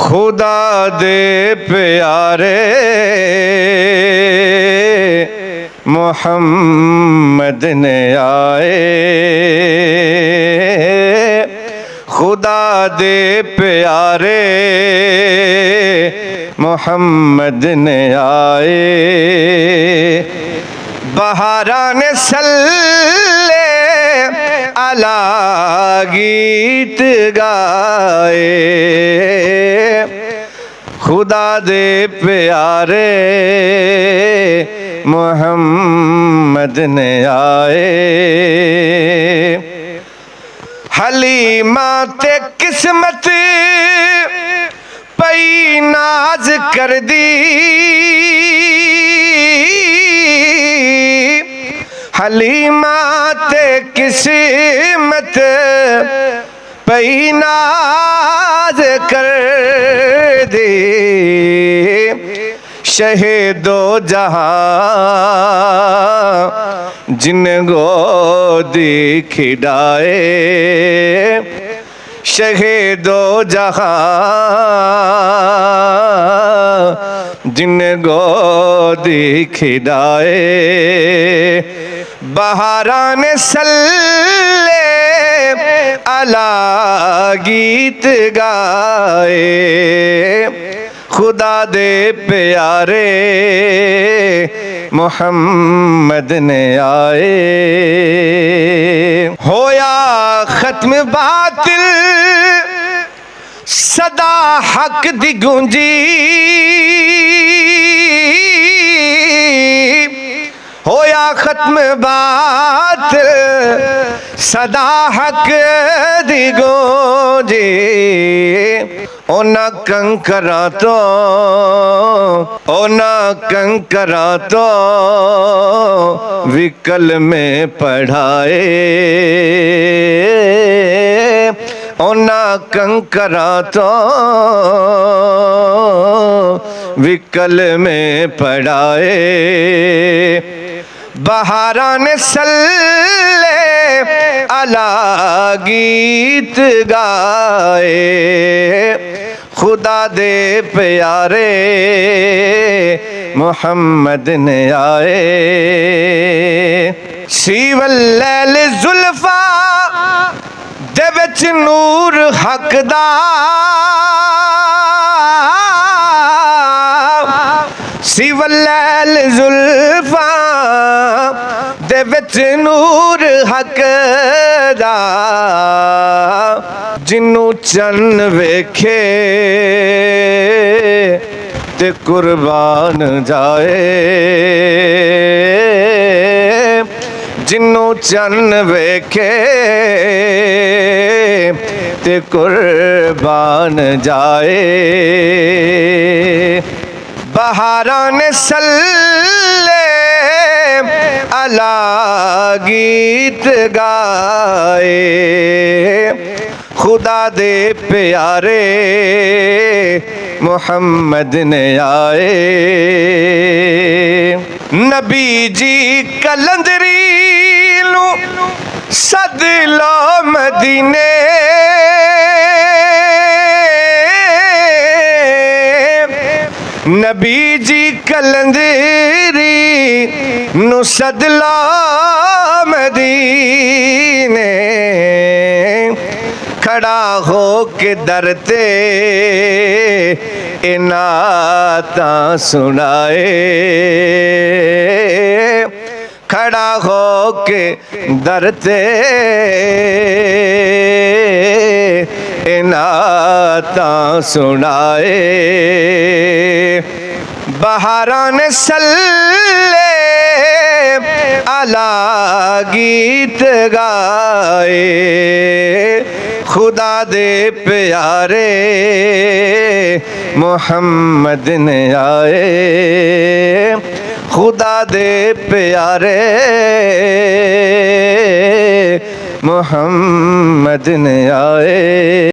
खुदा दे प्यारे मोहम्मद ने आए, खुदा दे प्यारे मोहम्मद ने आए। बहारान सल्ले अला गीत गाए, खुदा दे प्यारे मोहम्मद ने आए। हलीमा ते किस्मत पई नाज कर दी, हलीमा ते किस्मत पई नाज कर दी। शहीदो जहां जिन गोदी खिडाए, शहीदो जहां जिन गोदी खिडाए। बहारान सल्ले अला गीत गाए, खुदा दे प्यारे मोहम्मद ने आए। होया खत्म बातिल सदा हक दी गूंजी, होया खत्म बातिल सदा हक दी गूंजी। ओना कंकरा तो, ओना कंकरा तो विकल में पढ़ाए, ओना कंकरा तो विकल में पढ़ाए। बहारान सल्ले अला गीत गाए, खुदा दे प्यारे मोहम्मद ने आए। सीवल जुल्फा दे विच नूर हक दा, सीवल जुल्फा दे विच नूर हक दा। जिन्नू चन्न वेखे ते कुर्बान जाए, जिन्नू चन्न वेखे ते कुर्बान जाए। बहारान सल्ले अला गीत गाए, खुदा दे प्यारे मोहम्मद ने आए। नबी जी कलंदरी नू सद लो मदीने, नबी जी कलंदरी नू सद लो मदीने। खड़ा हो के दर ते इनाता सुनाए, खड़ा हो के दर ते इनाता सुनाए। बहारान सल्ले अला गीत गाए, खुदा दे प्यारे मोहम्मद ने आए, खुदा दे प्यारे मोहम्मद ने आए।